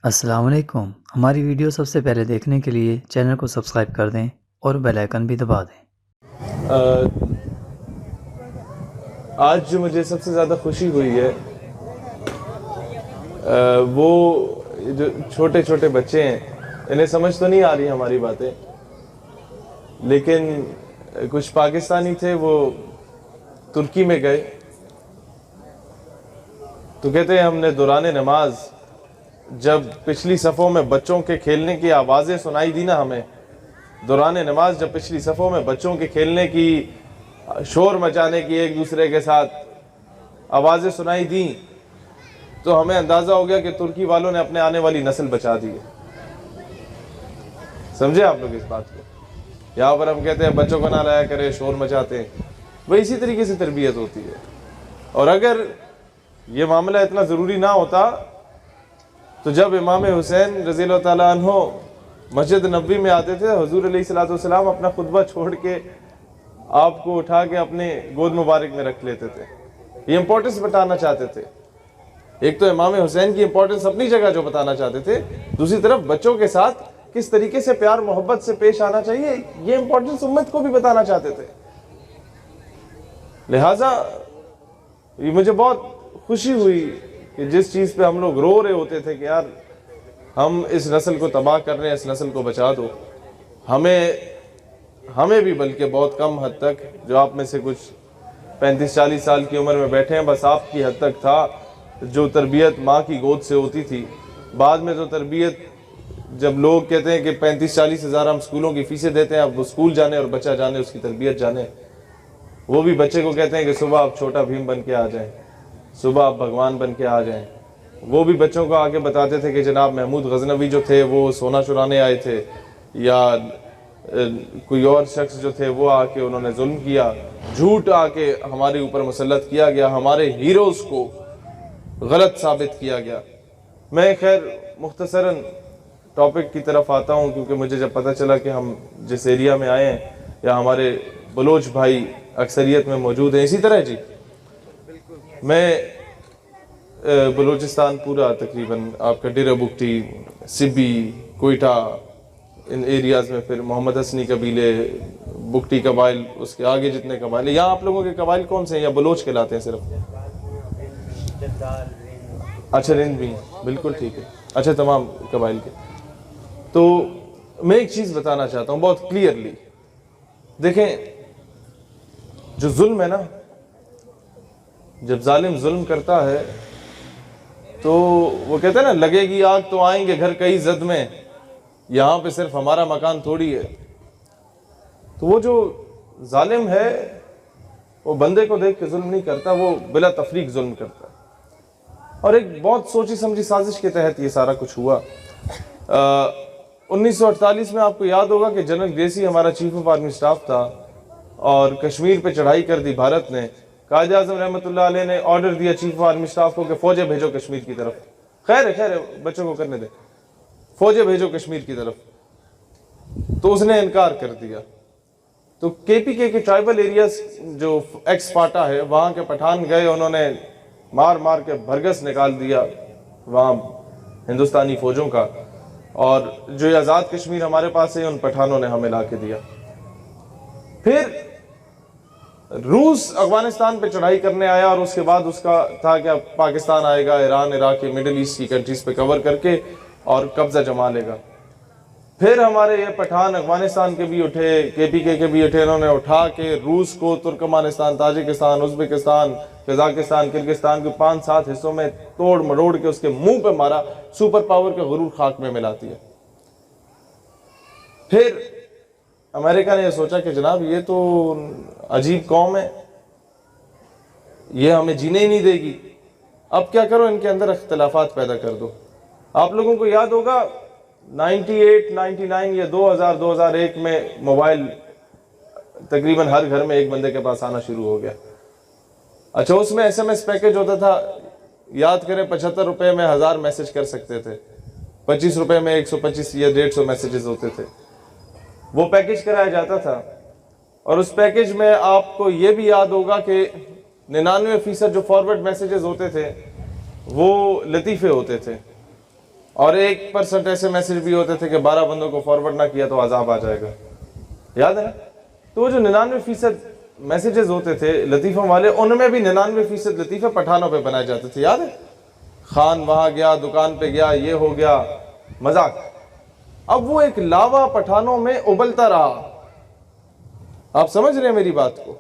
السلام علیکم۔ ہماری ویڈیو سب سے پہلے دیکھنے کے لیے چینل کو سبسکرائب کر دیں اور بیل آئیکن بھی دبا دیں۔ آج جو مجھے سب سے زیادہ خوشی ہوئی ہے وہ جو چھوٹے چھوٹے بچے ہیں، انہیں سمجھ تو نہیں آ رہی ہماری باتیں، لیکن کچھ پاکستانی تھے، وہ ترکی میں گئے تو کہتے ہیں ہم نے دوران نماز جب پچھلی صفوں میں بچوں کے کھیلنے کی آوازیں سنائی دی نا، ہمیں دوران نماز جب پچھلی صفوں میں بچوں کے کھیلنے کی، شور مچانے کی، ایک دوسرے کے ساتھ آوازیں سنائی دیں، تو ہمیں اندازہ ہو گیا کہ ترکی والوں نے اپنے آنے والی نسل بچا دی ہے۔ سمجھے آپ لوگ اس بات کو؟ یہاں پر ہم کہتے ہیں بچوں کو نہ لایا کرے، شور مچاتے ہیں، وہ اسی طریقے سے تربیت ہوتی ہے۔ اور اگر یہ معاملہ اتنا ضروری نہ ہوتا تو جب امام حسین رضی اللہ تعالیٰ عنہ مسجد نبوی میں آتے تھے، حضور علیہ الصلوۃ والسلام اپنا خطبہ چھوڑ کے آپ کو اٹھا کے اپنے گود مبارک میں رکھ لیتے تھے۔ یہ امپورٹنس بتانا چاہتے تھے۔ ایک تو امام حسین کی امپورٹنس اپنی جگہ جو بتانا چاہتے تھے، دوسری طرف بچوں کے ساتھ کس طریقے سے پیار محبت سے پیش آنا چاہیے، یہ امپورٹنس امت کو بھی بتانا چاہتے تھے۔ لہٰذا یہ مجھے بہت خوشی ہوئی کہ جس چیز پہ ہم لوگ رو رہے ہوتے تھے کہ یار ہم اس نسل کو تباہ کر رہے ہیں، اس نسل کو بچا دو، ہمیں بھی بلکہ بہت کم حد تک، جو آپ میں سے کچھ 35-40 سال کی عمر میں بیٹھے ہیں، بس آپ کی حد تک تھا جو تربیت ماں کی گود سے ہوتی تھی۔ بعد میں تو تربیت، جب لوگ کہتے ہیں کہ 35-40 ہزار ہم اسکولوں کی فیسیں دیتے ہیں، اب وہ اسکول جانے اور بچہ جانے، اس کی تربیت جانے، وہ بھی بچے کو کہتے ہیں کہ صبح آپ چھوٹا بھیم بن کے آ جائیں، صبح آپ بھگوان بن کے آ جائیں۔ وہ بھی بچوں کو آگے بتاتے تھے کہ جناب محمود غزنوی جو تھے وہ سونا چرانے آئے تھے، یا کوئی اور شخص جو تھے وہ آ کے انہوں نے ظلم کیا، جھوٹ آ کے ہمارے اوپر مسلط کیا گیا، ہمارے ہیروز کو غلط ثابت کیا گیا۔ میں خیر مختصراً ٹاپک کی طرف آتا ہوں، کیونکہ مجھے جب پتہ چلا کہ ہم جس ایریا میں آئے ہیں یا ہمارے بلوچ بھائی اکثریت میں موجود ہیں، اسی طرح جی میں بلوچستان پورا تقریباً آپ کا ڈیرہ بگٹی، سبی، کوئٹہ، ان ایریاز میں، پھر محمد حسنی قبیلے، بگٹی قبائل، اس کے آگے جتنے قبائل ہیں، یہاں آپ لوگوں کے قبائل کون سے ہیں یا بلوچ کہلاتے ہیں صرف؟ اچھا رند بھی، بالکل ٹھیک ہے، اچھا تمام قبائل کے۔ تو میں ایک چیز بتانا چاہتا ہوں بہت کلیئرلی، دیکھیں جو ظلم ہے نا، جب ظالم ظلم کرتا ہے تو وہ کہتے ہیں نا لگے گی آگ تو آئیں گے گھر کئی زد میں، یہاں پہ صرف ہمارا مکان تھوڑی ہے۔ تو وہ جو ظالم ہے وہ بندے کو دیکھ کے ظلم نہیں کرتا، وہ بلا تفریق ظلم کرتا ہے۔ اور ایک بہت سوچی سمجھی سازش کے تحت یہ سارا کچھ ہوا۔ 1948 میں آپ کو یاد ہوگا کہ جنرل گریسی ہمارا چیف آف آرمی سٹاف تھا، اور کشمیر پہ چڑھائی کر دی بھارت نے۔ قائد اعظم رحمۃ اللہ علیہ نے آرڈر دیا چیف آف آرمی سٹاف کو کہ فوجیں بھیجو کشمیر کی طرف۔ خیر ہے بچوں کو کرنے دیں، فوجیں بھیجو کشمیر کی طرف، تو اس نے انکار کر دیا۔ تو کے پی کے ٹرائبل ایریاز جو ایکس پاٹا ہے، وہاں کے پٹھان گئے، انہوں نے مار مار کے بھرگس نکال دیا وہاں ہندوستانی فوجوں کا، اور جو آزاد کشمیر ہمارے پاس ہے ان پٹھانوں نے ہمیں لا کے دیا۔ پھر روس افغانستان پہ چڑھائی کرنے آیا، اور اس کے بعد اس کا تھا کہ اب پاکستان آئے گا، ایران، عراق، مڈل ایسٹ کی کنٹریز پہ کور کر کے اور قبضہ جما لے گا۔ پھر ہمارے یہ پٹھان افغانستان کے بھی اٹھے، کے پی کے بھی اٹھے، انہوں نے اٹھا کے روس کو Turkmenistan, Tajikistan, Uzbekistan, Kazakhstan, Kyrgyzstan کے 5-7 حصوں میں توڑ مروڑ کے اس کے منہ پہ مارا، سپر پاور کے غرور خاک میں ملاتی ہے۔ پھر امریکہ نے یہ سوچا کہ جناب یہ تو عجیب قوم ہے، یہ ہمیں جینے ہی نہیں دے گی، اب کیا کرو ان کے اندر اختلافات پیدا کر دو۔ آپ لوگوں کو یاد ہوگا 98، 99 یا 2001 میں موبائل تقریباً ہر گھر میں ایک بندے کے پاس آنا شروع ہو گیا۔ اچھا اس میں SMS پیکج ہوتا تھا، یاد کریں 75 روپے میں 1000 میسج کر سکتے تھے، 25 روپے میں 125 یا 150 میسیجز ہوتے تھے۔ وہ پیکج کرایا جاتا تھا، اور اس پیکج میں آپ کو یہ بھی یاد ہوگا کہ 99% جو فارورڈ میسیجز ہوتے تھے وہ لطیفے ہوتے تھے، اور 1% ایسے میسج بھی ہوتے تھے کہ 12 بندوں کو فارورڈ نہ کیا تو عذاب آ جائے گا، یاد ہے نا؟ تو وہ جو 99% میسیجز ہوتے تھے لطیفوں والے، ان میں بھی 99% لطیفے پٹھانوں پہ بنائے جاتے تھے، یاد ہے؟ خان وہاں گیا، دکان پہ گیا، یہ ہو گیا، مذاق۔ اب وہ ایک لاوا پٹھانوں میں ابلتا رہا، آپ سمجھ رہے ہیں میری بات کو؟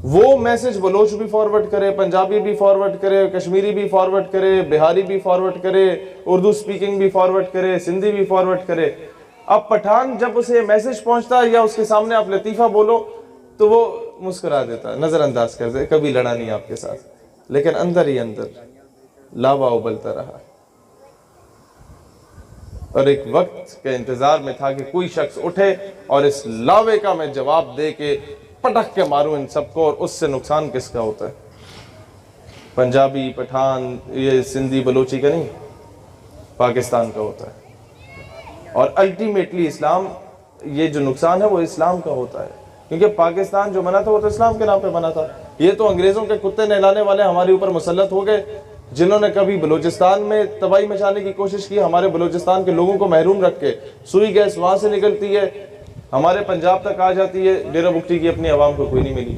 وہ میسج بلوچ بھی فارورڈ کرے، پنجابی بھی فارورڈ کرے، کشمیری بھی فارورڈ کرے، بہاری بھی فارورڈ کرے، اردو سپیکنگ بھی فارورڈ کرے، سندھی بھی فارورڈ کرے۔ اب پٹھان جب اسے میسج پہنچتا یا اس کے سامنے آپ لطیفہ بولو تو وہ مسکرا دیتا، نظر انداز کر دے، کبھی لڑا نہیں آپ کے ساتھ، لیکن اندر ہی اندر لاوا ابلتا رہا۔ اور ایک وقت کے انتظار میں تھا کہ کوئی شخص اٹھے اور اس لاوے کا میں جواب دے کے پٹک کے ماروں ان سب کو، اور اس سے نقصان کس کا ہوتا ہے؟ پنجابی، پٹھان، یہ سندھی بلوچی کا نہیں، پاکستان کا ہوتا ہے۔ اور الٹیمیٹلی اسلام، یہ جو نقصان ہے وہ اسلام کا ہوتا ہے، کیونکہ پاکستان جو بنا تھا وہ تو اسلام کے نام پہ بنا تھا۔ یہ تو انگریزوں کے کتے نہلانے والے ہمارے اوپر مسلط ہو گئے، جنہوں نے کبھی بلوچستان میں تباہی مچانے کی کوشش کی، ہمارے بلوچستان کے لوگوں کو محروم رکھ کے۔ سوئی گیس وہاں سے نکلتی ہے، ہمارے پنجاب تک آ جاتی ہے، ڈیرہ بگٹی کی اپنی عوام کو کوئی نہیں ملی۔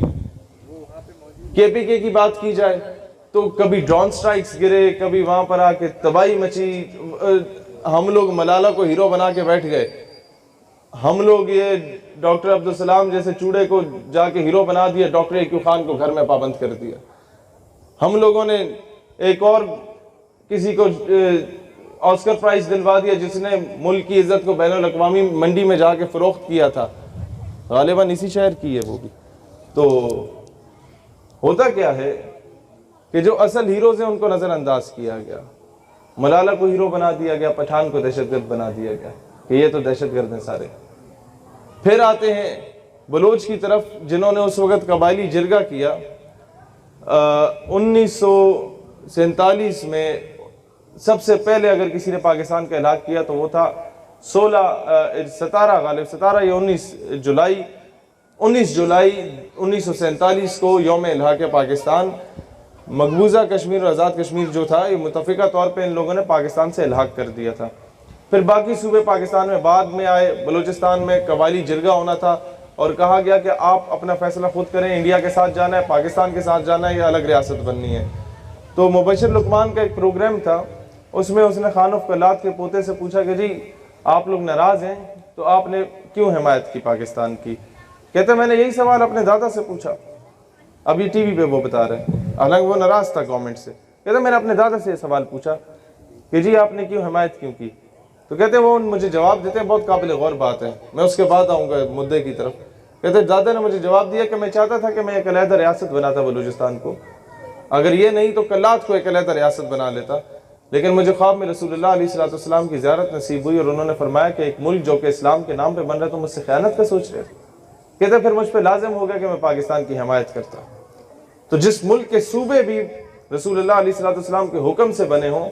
KPK کی بات کی جائے تو کبھی ڈرون سٹرائکس گرے، کبھی وہاں پر آ کے تباہی مچی، ہم لوگ ملالہ کو ہیرو بنا کے بیٹھ گئے، ہم لوگ یہ ڈاکٹر عبدالسلام جیسے چوڑے کو جا کے ہیرو بنا دیا، ڈاکٹر ایکو خان کو گھر میں پابند کر دیا۔ ہم لوگوں نے ایک اور کسی کو آسکر پرائز دلوا دیا جس نے ملک کی عزت کو بین الاقوامی منڈی میں جا کے فروخت کیا تھا، غالباً اسی شہر کی ہے وہ بھی۔ تو ہوتا کیا ہے کہ جو اصل ہیروز ہیں ان کو نظر انداز کیا گیا، ملالہ کو ہیرو بنا دیا گیا، پٹھان کو دہشت گرد بنا دیا گیا کہ یہ تو دہشت گرد ہیں سارے۔ پھر آتے ہیں بلوچ کی طرف، جنہوں نے اس وقت قبائلی جرگہ کیا 1947 میں۔ سب سے پہلے اگر کسی نے پاکستان کا ہلاک کیا تو وہ تھا 17 یا 19 جولائی 1947 کو یوم الحاق پاکستان۔ مقبوضہ کشمیر اور آزاد کشمیر جو تھا، یہ متفقہ طور پہ ان لوگوں نے پاکستان سے الحاق کر دیا تھا۔ پھر باقی صوبے پاکستان میں بعد میں آئے، بلوچستان میں قبائلی جرگہ ہونا تھا اور کہا گیا کہ آپ اپنا فیصلہ خود کریں، انڈیا کے ساتھ جانا ہے، پاکستان کے ساتھ جانا ہے یا الگ ریاست بننی ہے۔ تو مبشر لقمان کا ایک پروگرام تھا، اس میں اس نے خان آف کلات کے پوتے سے پوچھا کہ جی آپ لوگ ناراض ہیں تو آپ نے کیوں حمایت کی پاکستان کی؟ کہتے میں نے یہی سوال اپنے دادا سے پوچھا، اب یہ ٹی وی پہ وہ بتا رہے ہیں، حالانکہ وہ ناراض تھا گورنمنٹ سے۔ کہتے میں نے اپنے دادا سے یہ سوال پوچھا کہ جی آپ نے کیوں حمایت کیوں کی؟ تو کہتے وہ مجھے جواب دیتے ہیں، بہت قابل غور بات ہے، میں اس کے بعد آؤں گا مدعے کی طرف۔ کہتے دادا نے مجھے جواب دیا کہ میں چاہتا تھا کہ میں ایک علیحدہ ریاست بناتا بلوچستان کو، اگر یہ نہیں تو کلات کو ایک علیحدہ ریاست بنا لیتا، لیکن مجھے خواب میں رسول اللہ علیہ السلام کی زیارت نصیب ہوئی اور انہوں نے فرمایا کہ ایک ملک جو کہ اسلام کے نام پہ بن رہا ہے تو مجھ سے خیانت کا سوچ رہے۔ کہتے پھر مجھ پہ لازم ہو گیا کہ میں پاکستان کی حمایت کرتا۔ تو جس ملک کے صوبے بھی رسول اللہ علیہ السلام کے حکم سے بنے ہوں،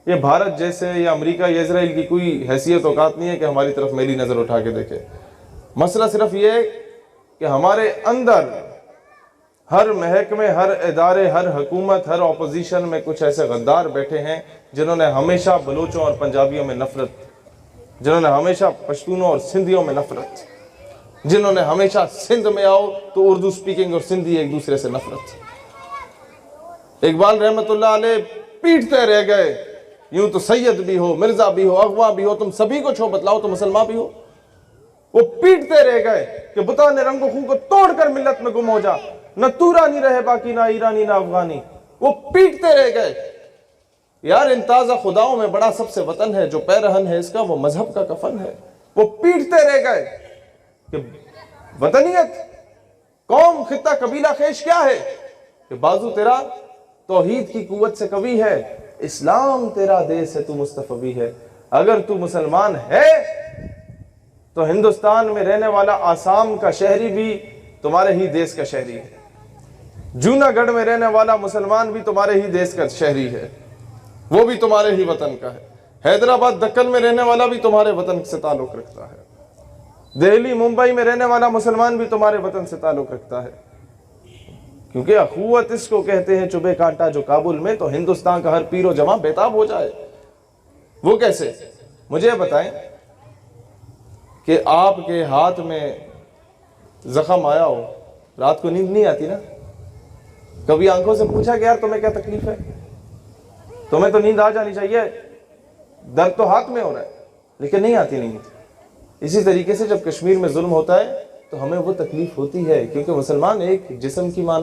یہ بھارت جیسے یا امریکہ یا اسرائیل کی کوئی حیثیت اوقات نہیں ہے کہ ہماری طرف میلی نظر اٹھا کے دیکھے۔ مسئلہ صرف یہ ہے کہ ہمارے اندر ہر محکمے، ہر ادارے، ہر حکومت، ہر اپوزیشن میں کچھ ایسے غدار بیٹھے ہیں جنہوں نے ہمیشہ بلوچوں اور پنجابیوں میں نفرت، جنہوں نے ہمیشہ پشتونوں اور سندھیوں میں نفرت، جنہوں نے ہمیشہ سندھ میں آؤ تو اردو سپیکنگ اور سندھی ایک دوسرے سے نفرت۔ اقبال رحمت اللہ علیہ پیٹتے رہ گئے، یوں تو سید بھی ہو، مرزا بھی ہو، اغوا بھی ہو، تم سبھی کو چھو بتلاؤ تو مسلمان بھی ہو۔ وہ پیٹتے رہ گئے کہ بتانے رنگ و خون کو توڑ کر ملت میں گم ہو جا، نہ تورانی رہے باقی، نہ ایرانی نہ افغانی۔ وہ پیٹتے رہ گئے۔ یار ان تازہ خداؤں میں بڑا سب سے وطن ہے، جو پیرہن ہے اس کا وہ مذہب کا کفن ہے۔ وہ پیٹتے رہ گئے کہ وطنیت، قوم، خطہ، قبیلہ خیش کیا ہے؟ کہ بازو تیرا توحید کی قوت سے قوی ہے، اسلام تیرا دیس ہے، تو مصطفی ہے۔ اگر تو مسلمان ہے تو ہندوستان میں رہنے والا آسام کا شہری بھی تمہارے ہی دیس کا شہری ہے، جوناگڑھ میں رہنے والا مسلمان بھی تمہارے ہی دیس کا شہری ہے، وہ بھی تمہارے ہی وطن کا ہے، حیدرآباد دکن میں رہنے والا بھی تمہارے وطن سے تعلق رکھتا ہے، دہلی ممبئی میں رہنے والا مسلمان بھی تمہارے وطن سے تعلق رکھتا ہے، کیونکہ اخوت اس کو کہتے ہیں چبے کانٹا جو کابل میں، تو ہندوستان کا ہر پیر و جماع بیتاب ہو جائے۔ وہ کیسے؟ مجھے بتائیں کہ آپ کے ہاتھ میں زخم آیا ہو، رات کو نیند نہیں آتی نا؟ کبھی آنکھوں سے پوچھا کہ یار تمہیں کیا تکلیف ہے؟ تمہیں تو نیند آ جانی چاہیے، درد تو ہاتھ میں ہو رہا ہے لیکن نہیں آتی نیند۔ اسی طریقے سے جب کشمیر میں ظلم ہوتا ہے تو ہمیں وہ تکلیف ہوتی ہے، کیونکہ مسلمان ایک جسم کی مانند